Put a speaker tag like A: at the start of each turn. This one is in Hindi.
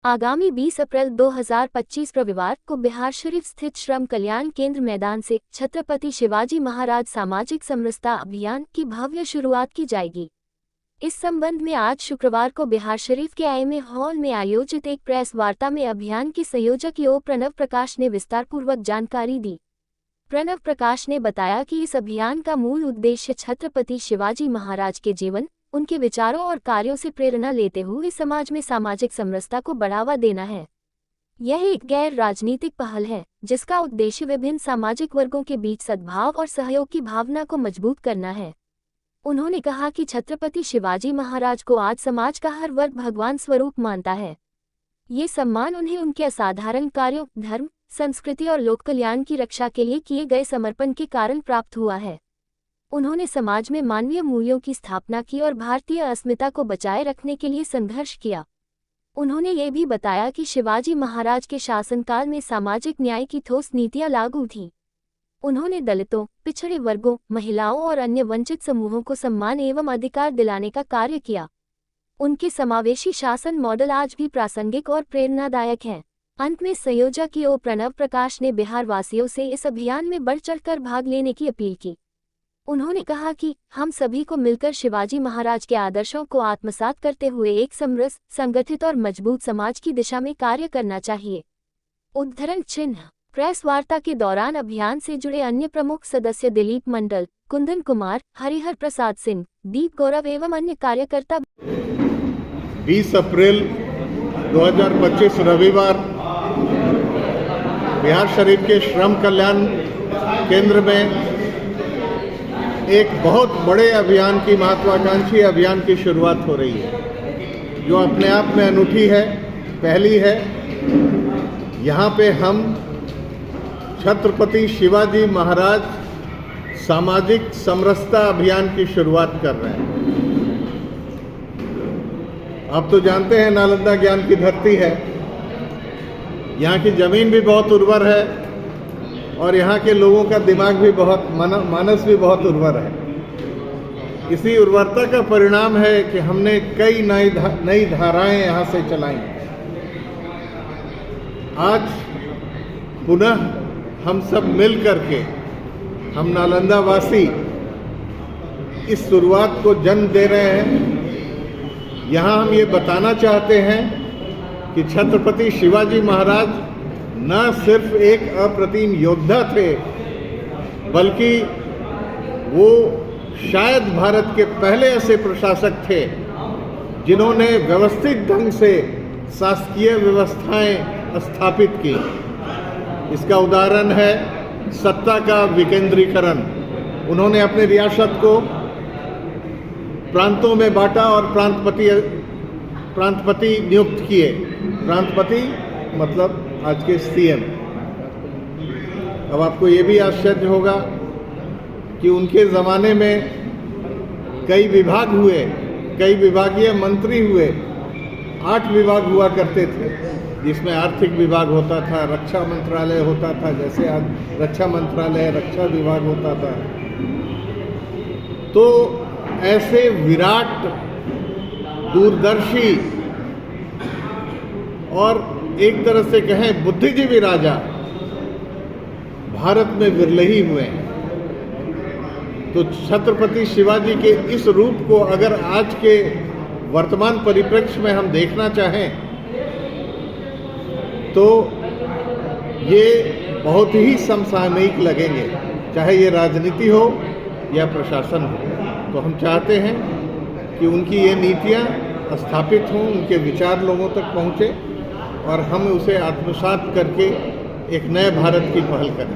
A: आगामी 20 अप्रैल 2025 रविवार को बिहारशरीफ स्थित श्रम कल्याण केंद्र मैदान से छत्रपति शिवाजी महाराज सामाजिक समरसता अभियान की भव्य शुरुआत की जाएगी। इस संबंध में आज शुक्रवार को बिहारशरीफ के IMA हॉल में आयोजित एक प्रेस वार्ता में अभियान के संयोजक यो प्रणव प्रकाश ने विस्तारपूर्वक जानकारी दी। प्रणव प्रकाश ने बताया कि इस अभियान का मूल उद्देश्य छत्रपति शिवाजी महाराज के जीवन, उनके विचारों और कार्यों से प्रेरणा लेते हुए समाज में सामाजिक समरसता को बढ़ावा देना है। यह एक गैर राजनीतिक पहल है जिसका उद्देश्य विभिन्न सामाजिक वर्गों के बीच सद्भाव और सहयोग की भावना को मजबूत करना है। उन्होंने कहा कि छत्रपति शिवाजी महाराज को आज समाज का हर वर्ग भगवान स्वरूप मानता है। ये सम्मान उन्हें उनके असाधारण कार्यों, धर्म, संस्कृति और लोक कल्याण की रक्षा के लिए किए गए समर्पण के कारण प्राप्त हुआ है। उन्होंने समाज में मानवीय मूल्यों की स्थापना की और भारतीय अस्मिता को बचाए रखने के लिए संघर्ष किया। उन्होंने ये भी बताया कि शिवाजी महाराज के शासनकाल में सामाजिक न्याय की ठोस नीतियां लागू थीं। उन्होंने दलितों, पिछड़े वर्गों, महिलाओं और अन्य वंचित समूहों को सम्मान एवं अधिकार दिलाने का कार्य किया। उनके समावेशी शासन मॉडल आज भी प्रासंगिक और प्रेरणादायक है। अंत में संयोजक यो प्रणव प्रकाश ने बिहार वासियों से इस अभियान में बढ़ चढ़कर भाग लेने की अपील की। उन्होंने कहा कि हम सभी को मिलकर शिवाजी महाराज के आदर्शों को आत्मसात करते हुए एक समरस, संगठित और मजबूत समाज की दिशा में कार्य करना चाहिए। उद्धरण चिन्ह। प्रेस वार्ता के दौरान अभियान से जुड़े अन्य प्रमुख सदस्य दिलीप मंडल, कुंदन कुमार, हरिहर प्रसाद सिंह, दीप गौरव एवं अन्य कार्यकर्ता।
B: 20 अप्रैल 2025 रविवार बिहारशरीफ के श्रम कल्याण केंद्र में एक बहुत बड़े अभियान की, महत्वाकांक्षी अभियान की शुरुआत हो रही है, जो अपने आप में अनूठी है, पहली है। यहाँ पे हम छत्रपति शिवाजी महाराज सामाजिक समरसता अभियान की शुरुआत कर रहे हैं। आप तो जानते हैं नालंदा ज्ञान की धरती है। यहाँ की जमीन भी बहुत उर्वर है और यहाँ के लोगों का दिमाग भी बहुत, मानस भी बहुत उर्वर है। इसी उर्वरता का परिणाम है कि हमने कई नई धाराएं यहाँ से चलाई। आज पुनः हम सब मिल करके, हम नालंदा वासी इस शुरुआत को जन्म दे रहे हैं। यहाँ हम ये बताना चाहते हैं कि छत्रपति शिवाजी महाराज न सिर्फ एक अप्रतिम योद्धा थे, बल्कि वो शायद भारत के पहले ऐसे प्रशासक थे जिन्होंने व्यवस्थित ढंग से शासकीय व्यवस्थाएं स्थापित की। इसका उदाहरण है सत्ता का विकेंद्रीकरण। उन्होंने अपने रियासत को प्रांतों में बांटा और प्रांतपति नियुक्त किए। प्रांतपति मतलब आज के CM। अब आपको ये भी आश्चर्य होगा कि उनके ज़माने में कई विभाग हुए, कई विभागीय मंत्री हुए। 8 विभाग हुआ करते थे, जिसमें आर्थिक विभाग होता था, रक्षा मंत्रालय होता था, जैसे आज रक्षा मंत्रालय, रक्षा विभाग होता था। तो ऐसे विराट, दूरदर्शी और एक तरह से कहें बुद्धिजीवी राजा भारत में विरले ही हुए हैं। तो छत्रपति शिवाजी के इस रूप को अगर आज के वर्तमान परिप्रेक्ष्य में हम देखना चाहें तो ये बहुत ही समसामयिक लगेंगे, चाहे ये राजनीति हो या प्रशासन हो। तो हम चाहते हैं कि उनकी ये नीतियाँ स्थापित हों, उनके विचार लोगों तक पहुँचे और हम उसे आत्मसात करके एक नए भारत की पहल करें।